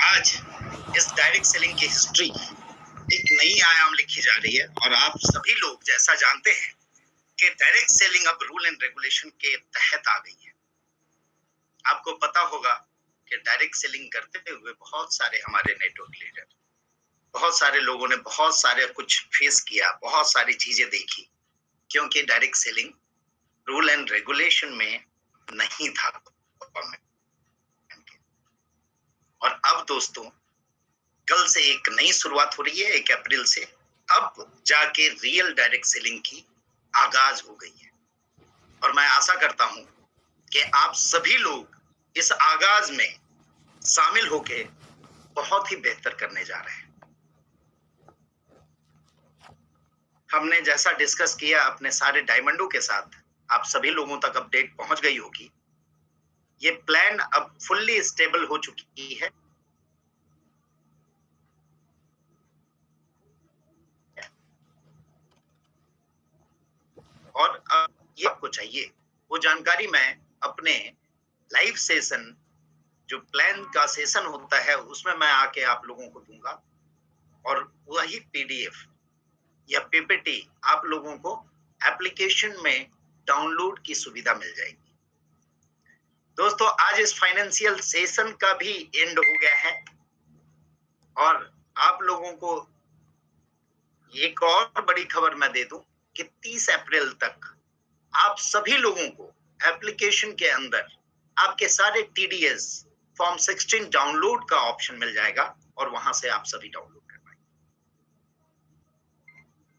आज इस direct selling की हिस्ट्री एक नई आयाम लिखी जा रही है और आप सभी लोग जैसा जानते हैं कि डायरेक्ट सेलिंग अब रूल एंड रेगुलेशन के तहत आ गई है। आपको पता होगा कि डायरेक्ट सेलिंग करते हुए बहुत सारे हमारे नेटवर्क लीडर, बहुत सारे लोगों ने बहुत सारे कुछ फेस किया, बहुत सारी चीजें देखी, क्योंकि direct selling rule and regulation में नहीं था। और अब दोस्तों, कल से एक नई शुरुआत हो रही है, 1 अप्रैल से अब जाके रियल डायरेक्ट सेलिंग की आगाज हो गई है। और मैं आशा करता हूं कि आप सभी लोग इस आगाज में शामिल होके बहुत ही बेहतर करने जा रहे हैं। हमने जैसा डिस्कस किया अपने सारे डायमंडों के साथ, आप सभी लोगों तक अपडेट पहुंच गई होगी। ये प्लान अब फुल्ली स्टेबल हो चुकी है। और अब ये आपको चाहिए वो जानकारी मैं अपने लाइव सेशन, जो प्लान का सेशन होता है, उसमें मैं आके आप लोगों को दूंगा और वही पीडीएफ या पीपीटी आप लोगों को एप्लीकेशन में डाउनलोड की सुविधा मिल जाएगी। दोस्तों, आज इस फाइनेंशियल सेशन का भी एंड हो गया है और आप लोगों को एक और बड़ी खबर मैं दे दूं कि 30 अप्रैल तक आप सभी लोगों को एप्लीकेशन के अंदर आपके सारे टीडीएस फॉर्म 16 डाउनलोड का ऑप्शन मिल जाएगा और वहां से आप सभी डाउनलोड कर पाएंगे।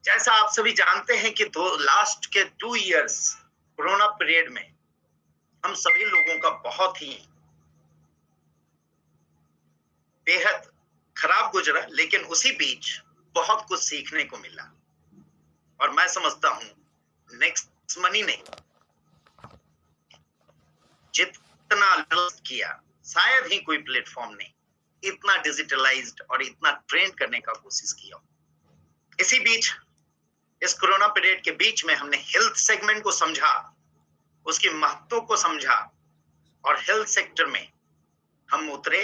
जैसा आप सभी जानते हैं कि लास्ट के 2 इयर्स कोरोना पीरियड में हम सभी लोगों का बहुत ही बेहद खराब गुजरा, लेकिन उसी बीच बहुत कुछ सीखने को मिला। और मैं समझता हूं नेक्स्ट मनी ने जितना किया, शायद ही कोई प्लेटफॉर्म ने इतना डिजिटलाइज्ड और इतना ट्रेंड करने का कोशिश किया। इसी बीच इस कोरोना पीरियड के बीच में हमने हेल्थ सेगमेंट को समझा, उसकी महत्व को समझा और हेल्थ सेक्टर में हम उतरे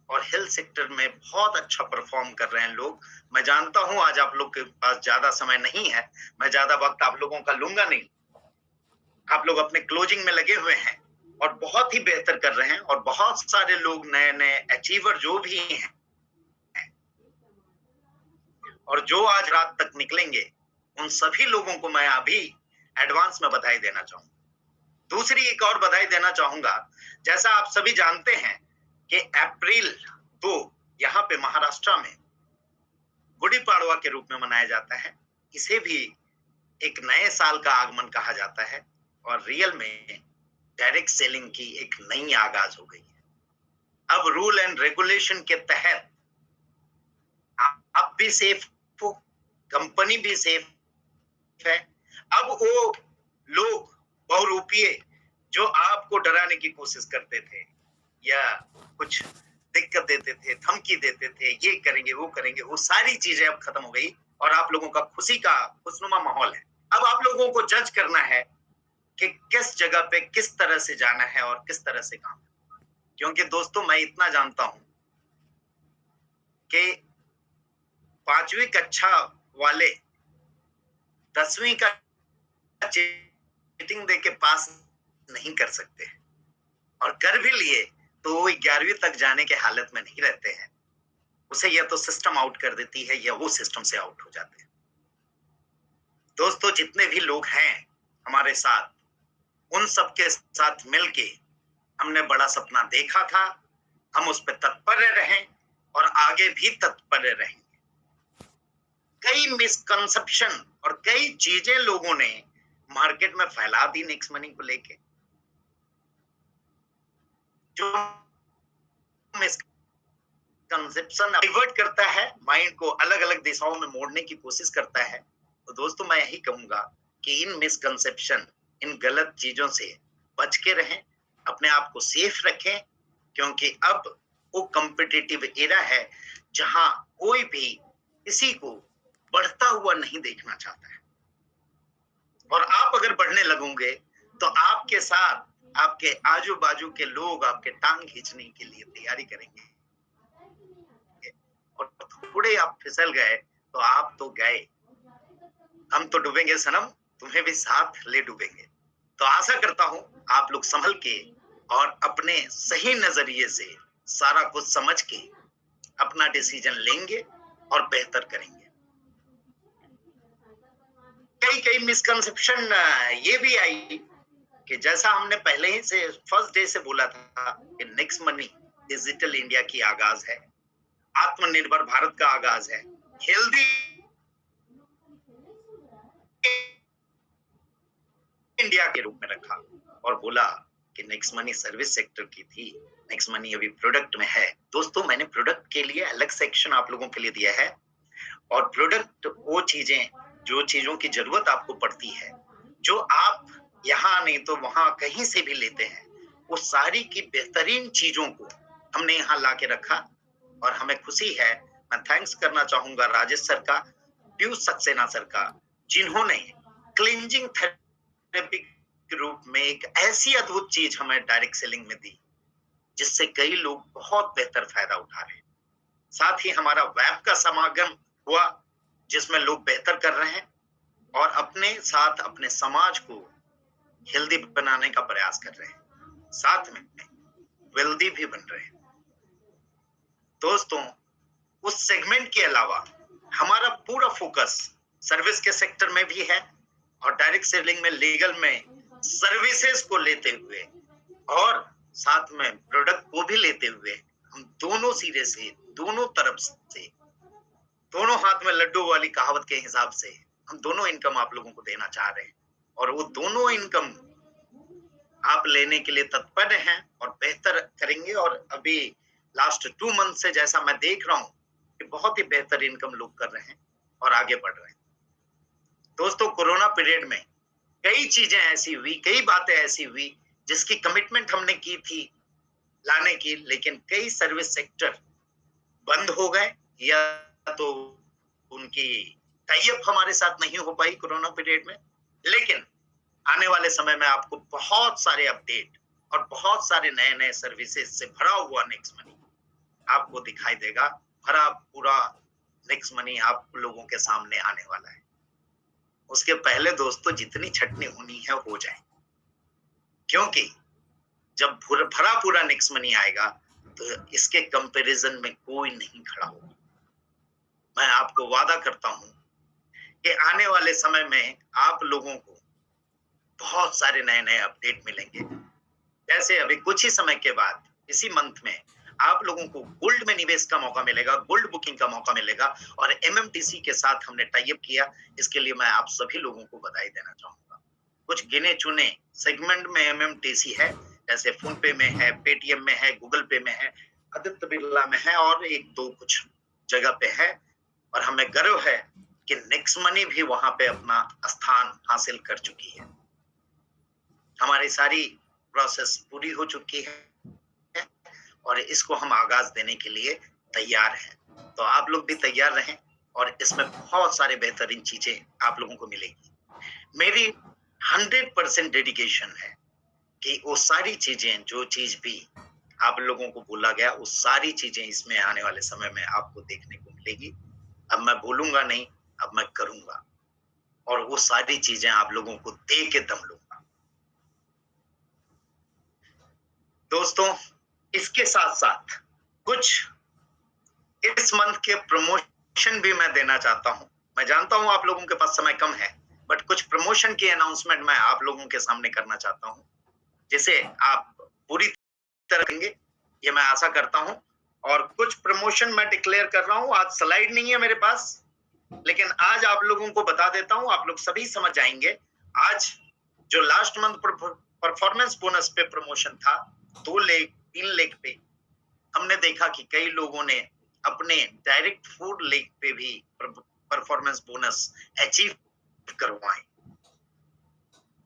और हेल्थ सेक्टर में बहुत अच्छा परफॉर्म कर रहे हैं लोग। मैं जानता हूं आज आप लोग के पास ज्यादा समय नहीं है, मैं ज्यादा वक्त आप लोगों का लूंगा नहीं। आप लोग अपने क्लोजिंग में लगे हुए हैं और बहुत ही बेहतर कर रहे हैं और बहुत सारे लोग नए नए अचीवर जो भी हैं और जो आज रात तक निकलेंगे, उन सभी लोगों को मैं अभी एडवांस में बधाई देना चाहूंगा। दूसरी एक और बधाई देना चाहूंगा, जैसा आप सभी जानते हैं कि अप्रैल 2 यहाँ पे महाराष्ट्र में गुड़ी पाड़वा के रूप में मनाया जाता है। इसे भी एक नए साल का आगमन कहा जाता है और रियल में डायरेक्ट सेलिंग की एक नई आगाज हो गई है। अब रूल एंड रेगुलेशन के तहत आप भी सेफ हो, कंपनी भी सेफ है। अब वो लोग बहुरूपिये जो आपको डराने की कोशिश करते थे या कुछ दिक्कत देते थे, धमकी देते थे, ये करेंगे वो करेंगे, वो सारी चीजें अब खत्म हो गई और आप लोगों का खुशी का खुशनुमा माहौल है। अब आप लोगों को जज करना है कि किस जगह पे किस तरह से जाना है और किस तरह से काम। क्योंकि दोस्तों, मैं इतना जानता हूं कि 5वीं कक्षा वाले 10वीं का चीटिंग दे के पास नहीं कर सकते और कर भी लिए तो वो 11वीं तक जाने के हालत में नहीं रहते हैं। उसे या तो सिस्टम आउट कर देती है या वो सिस्टम से आउट हो जाते हैं। दोस्तों, जितने भी लोग हैं हमारे साथ, उन सबके साथ मिलके हमने बड़ा सपना देखा था, हम उस पर तत्पर रहें और आगे भी तत्पर रहेंगे। कई मिसकंसेप्शन और कई चीजें लोगों ने मार्केट में फैला दी नेक्स्ट मनी को लेके, जो मिसकंसेप्शन डाइवर्ट करता है, माइंड को अलग अलग दिशाओं में मोड़ने की कोशिश करता है। तो दोस्तों, मैं यही कहूंगा कि इन मिसकंसेप्शन, इन गलत चीजों से बच के रहें, अपने आप को सेफ रखें, क्योंकि अब वो कॉम्पिटिटिव एरा है जहां कोई भी किसी को बढ़ता हुआ नहीं देखना चाहता है। और आप अगर बढ़ने लगोगे तो आपके साथ आपके आजू बाजू के लोग आपके टांग खींचने के लिए तैयारी करेंगे। थोड़े आप फिसल गए तो आप तो गए। हम तो डूबेंगे सनम, तुम्हें भी साथ ले डूबेंगे। तो आशा करता हूँ आप लोग संभल के और अपने सही नजरिए से सारा कुछ समझ के अपना डिसीजन लेंगे और बेहतर करेंगे। कई कई मिसकंसेप्शन ये भी आई कि जैसा हमने पहले ही से फर्स्ट डे से बोला था कि नेक्स्ट मनी डिजिटल इंडिया की आगाज है, आत्मनिर्भर भारत का आगाज है, हेल्दी इंडिया के रूप में रखा और बोला कि नेक्स्ट मनी सर्विस सेक्टर की थी, नेक्स्ट मनी अभी प्रोडक्ट में है। दोस्तों, मैंने प्रोडक्ट के लिए अलग सेक्शन आप लोगों के लिए दिया है और प्रोडक्ट वो चीजें जो चीजों की जरूरत आपको पड़ती है, जो आप यहाँ नहीं तो वहां कहीं से भी लेते हैं, वो सारी की बेहतरीन चीजों को हमने यहाँ ला के रखा और हमें खुशी है। मैं थैंक्स करना चाहूंगा राजेश सर का, पीयूष सक्सेना सर का, जिन्होंने क्लिंजिंग थेरेपी के रूप में एक ऐसी अद्भुत चीज हमें डायरेक्ट सेलिंग में दी जिससे कई लोग बहुत बेहतर फायदा उठा रहे हैं। साथ ही हमारा वेब का समागम हुआ जिसमें लोग बेहतर कर रहे हैं और अपने साथ अपने समाज को हेल्दी बनाने का प्रयास कर रहे हैं, साथ में वेल्दी भी बन रहे हैं। दोस्तों, उस सेगमेंट के अलावा हमारा पूरा फोकस सर्विस के सेक्टर में भी है और डायरेक्ट सेलिंग में लीगल में सर्विसेज को लेते हुए और साथ में प्रोडक्ट को भी लेते हुए हम दोनों सिरे से, दोनों तरफ से, दोनों हाथ में लड्डू वाली कहावत के हिसाब से हम दोनों इनकम आप लोगों को देना चाह रहे हैं और वो दोनों इनकम आप लेने के लिए तत्पर हैं और बेहतर करेंगे। और अभी लास्ट 2 मंथ से जैसा मैं देख रहा हूँ कि बहुत ही बेहतर इनकम लोग कर रहे हैं और आगे बढ़ रहे हैं। दोस्तों, कोरोना पीरियड में कई चीजें ऐसी हुई, कई बातें ऐसी हुई जिसकी कमिटमेंट हमने की थी लाने की, लेकिन कई सर्विस सेक्टर बंद हो गए या तो उनकी टाई अप हमारे साथ नहीं हो पाई कोरोना पीरियड में। लेकिन आने वाले समय में आपको बहुत सारे अपडेट और बहुत सारे नए नए सर्विसेज से भरा हुआ नेक्स्ट मनी आपको दिखाई देगा। भरा पूरा नेक्स्ट मनी आप लोगों के सामने आने वाला है। उसके पहले दोस्तों, जितनी छटनी होनी है हो जाए, क्योंकि जब भरा पूरा नेक्स्ट मनी आएगा तो इसके कंपैरिजन में कोई नहीं खड़ा होगा। मैं आपको वादा करता हूं कि आने वाले समय में आप लोगों को बहुत सारे नए नए अपडेट मिलेंगे। जैसे अभी कुछ ही समय के बाद इसी मंथ में आप लोगों को गोल्ड में निवेश का मौका मिलेगा, गोल्ड बुकिंग का मौका मिलेगा और एमएमटीसी के साथ हमने टाई अप किया। इसके लिए मैं आप सभी लोगों को बधाई देना चाहूंगा। कुछ गिने चुने सेगमेंट में एमएमटीसी है, जैसे फोन पे में है, पेटीएम में है, गूगल पे में है, आदित्य बिरला में है और एक दो कुछ जगह पे है। और हमें गर्व है कि नेक्स्ट मनी भी वहां पे अपना स्थान हासिल कर चुकी है। हमारी सारी प्रोसेस पूरी हो चुकी है और इसको हम आगाज देने के लिए तैयार हैं। तो आप लोग भी तैयार रहें और इसमें बहुत सारे बेहतरीन चीजें आप लोगों को मिलेगी। मेरी 100% डेडिकेशन है कि वो सारी चीजें, जो चीज भी आप लोगों को बोला गया, वो सारी चीजें इसमें आने वाले समय में आपको देखने को मिलेगी। अब मैं बोलूंगा नहीं, अब मैं करूंगा और वो सारी चीजें आप लोगों को दे के दम लूंगा। दोस्तों, इसके साथ साथ कुछ इस मंथ के प्रमोशन भी मैं देना चाहता हूं। मैं जानता हूं आप लोगों के पास समय कम है, बट कुछ प्रमोशन की अनाउंसमेंट मैं आप लोगों के सामने करना चाहता हूं, जिसे आप पूरी तरह करेंगे, ये मैं आशा करता हूं। और कुछ प्रमोशन मैं डिक्लेयर कर रहा हूं। आज स्लाइड नहीं है मेरे पास, लेकिन आज आप लोगों को बता देता हूं, आप लोग सभी समझ जाएंगे। आज जो लास्ट मंथ परफॉर्मेंस बोनस पे प्रमोशन था 2 लेख 3 लेख पे, हमने देखा कि कई लोगों ने अपने डायरेक्ट फूड लेख पे भी परफॉर्मेंस बोनस अचीव करवाए,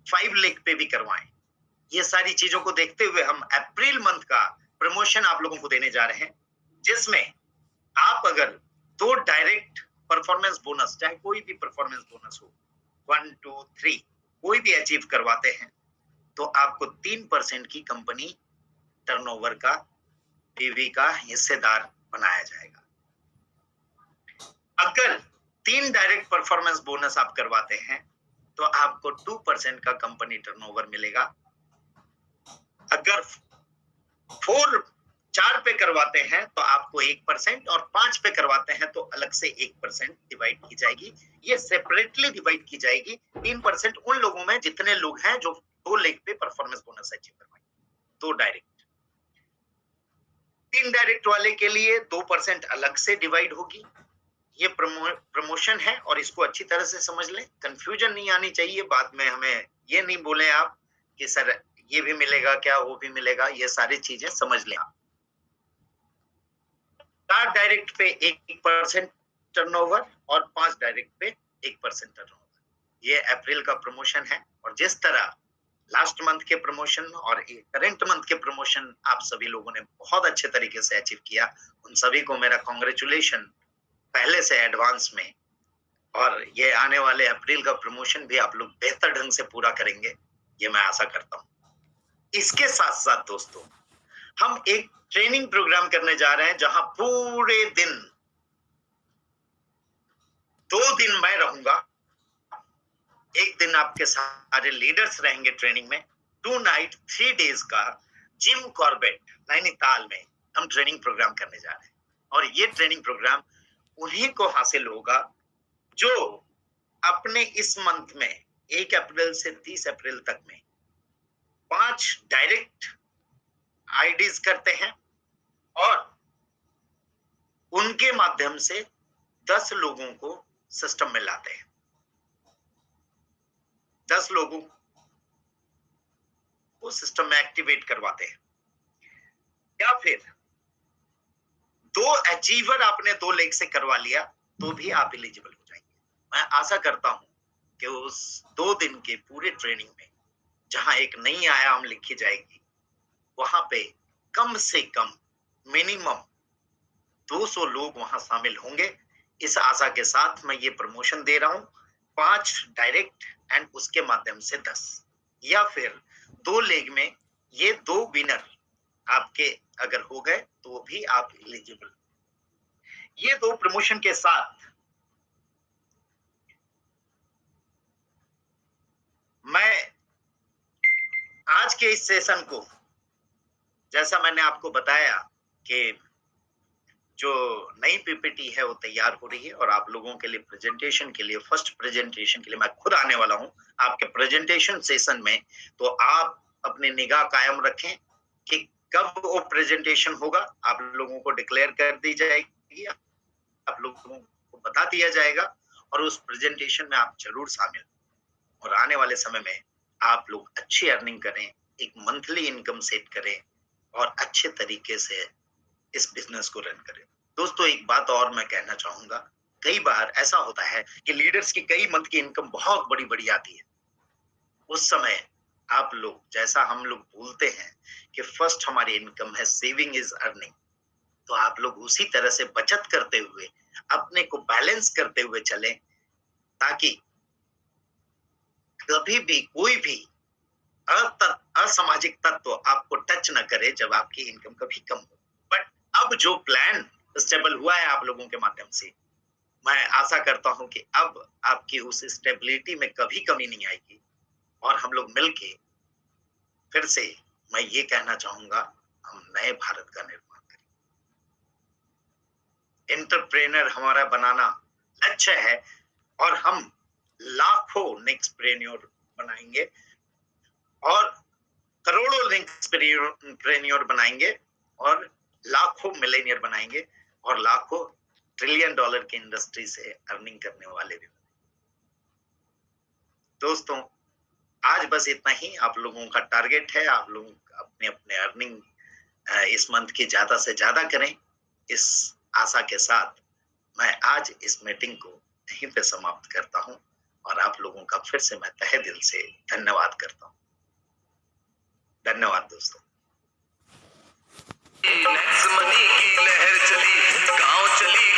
5 लेख पे भी करवाए। ये सारी चीजों को देखते हुए हम अप्रैल मंथ का प्रमोशन आप लोगों को देने जा रहे हैं, जिसमें आप अगर 2 डायरेक्ट परफॉर्मेंस बोनस, चाहे कोई भी परफॉर्मेंस बोनस हो, 1 2 3 कोई भी अचीव करवाते हैं तो आपको 3% की कंपनी टर्नओवर का, पीवी का हिस्सेदार बनाया जाएगा। अगर 3 डायरेक्ट परफॉर्मेंस बोनस आप करवाते हैं तो आपको 2% का कंपनी टर्नओवर मिलेगा। अगर 4 पे करवाते हैं तो आपको 1% और 5 पे करवाते हैं तो अलग से 1% डिवाइड की जाएगी। ये सेपरेटली डिवाइड की जाएगी। 3% उन लोगों में जितने लोग हैं जो 2 लेग पे परफॉर्मेंस बोनस अचीव करवाएंगे। 2 डायरेक्ट। 3 डायरेक्ट वाले के लिए 2% अलग से डिवाइड होगी। ये प्रमोशन है और इसको अच्छी तरह से समझ लें। कंफ्यूजन नहीं आनी चाहिए। बाद में हमें ये नहीं बोले आप कि सर ये भी मिलेगा क्या, वो भी मिलेगा। ये सारी चीजें समझ लें आप। 4 डायरेक्ट पे 1% टर्नओवर और 5 डायरेक्ट पे 1% टर्नओवर। ये अप्रैल का प्रमोशन है और जिस तरह लास्ट मंथ के प्रमोशन और करंट मंथ के प्रमोशन आप सभी लोगों ने बहुत अच्छे तरीके से अचीव किया, उन सभी को मेरा कांग्रेचुलेशन पहले से एडवांस में। और ये आने वाले अप्रैल का प्रमोशन भी आप लोग बेहतर ढंग से पूरा करेंगे, ये मैं आशा करता हूँ। इसके साथ साथ दोस्तों, हम एक ट्रेनिंग प्रोग्राम करने जा रहे हैं जहां पूरे दिन 2 दिन मैं रहूंगा, एक दिन आपके सारे लीडर्स रहेंगे ट्रेनिंग में। 2 नाइट 3 डेज का जिम कॉर्बेट नैनीताल में हम ट्रेनिंग प्रोग्राम करने जा रहे हैं। और ये ट्रेनिंग प्रोग्राम उन्हीं को हासिल होगा जो अपने इस मंथ में 1 अप्रैल से 30 अप्रैल तक में 5 डायरेक्ट आईडीज करते हैं और उनके माध्यम से 10 लोगों को सिस्टम में लाते हैं। 10 लोगों को सिस्टम में एक्टिवेट करवाते हैं। या फिर 2 अचीवर आपने 2 लेग से करवा लिया तो भी आप एलिजिबल हो जाएंगे। मैं आशा करता हूं कि उस 2 दिन के पूरे ट्रेनिंग में जहां एक नई आयाम लिखी जाएगी, वहां पे कम से कम मिनिमम 200 लोग वहां शामिल होंगे। इस आशा के साथ मैं ये प्रमोशन दे रहा हूं। 5 डायरेक्ट एंड उसके माध्यम से 10, या फिर 2 लेग में ये 2 विनर आपके अगर हो गए तो भी आप एलिजिबल। ये 2 प्रमोशन के साथ मैं आज के इस सेशन को, जैसा मैंने आपको बताया कि जो नई पीपीटी है वो तैयार हो रही है और आप लोगों के लिए प्रेजेंटेशन के लिए, फर्स्ट प्रेजेंटेशन के लिए मैं खुद आने वाला हूं आपके प्रेजेंटेशन सेशन में। तो आप अपनी निगाह कायम रखें कि कब वो प्रेजेंटेशन होगा। आप लोगों को डिक्लेयर कर दी जाएगी, आप लोगों को बता दिया जाएगा और उस प्रेजेंटेशन में आप जरूर शामिल। और आने वाले समय में आप लोग अच्छी अर्निंग करें, एक मंथली इनकम सेट करें और अच्छे तरीके से इस बिजनेस को रन करें। दोस्तों, एक बात और मैं कहना चाहूंगा, कई बार ऐसा होता है कि लीडर्स की कई मंथ की इनकम बहुत बड़ी बड़ी आती है। उस समय आप लोग, जैसा हम लोग बोलते हैं कि फर्स्ट हमारी इनकम है सेविंग इज अर्निंग, तो आप लोग उसी तरह से बचत करते हुए अपने को बैलेंस करते हुए चलें, ताकि कभी भी कोई भी असामाजिक तत्व आपको टच न करे जब आपकी इनकम कभी कम हो। बट अब जो प्लान स्टेबल हुआ है आप लोगों के माध्यम से, मैं आशा करता हूं कि अब आपकी उस स्टेबिलिटी में कभी कमी नहीं आएगी और हम लोग मिलके फिर से, मैं ये कहना चाहूंगा, हम नए भारत का निर्माण करें। एंटरप्रेन्योर हमारा बनाना लक्ष्य है और हम लाखों नेक्स्टप्रेन्योर बनाएंगे और करोड़ों नेक्स्टप्रेन्योर बनाएंगे और लाखों मिलेनियर बनाएंगे और लाखों ट्रिलियन डॉलर की इंडस्ट्री से अर्निंग करने वाले भी। दोस्तों, आज बस इतना ही आप लोगों का टारगेट है। आप लोग अपने अपने अर्निंग इस मंथ की ज्यादा से ज्यादा करें। इस आशा के साथ मैं आज इस मीटिंग को यहीं पे समाप्त करता हूं और आप लोगों का फिर से मैं तहे दिल से धन्यवाद करता हूं। धन्यवाद दोस्तों। नेक्स्ट मनी की लहर चली, गांव चली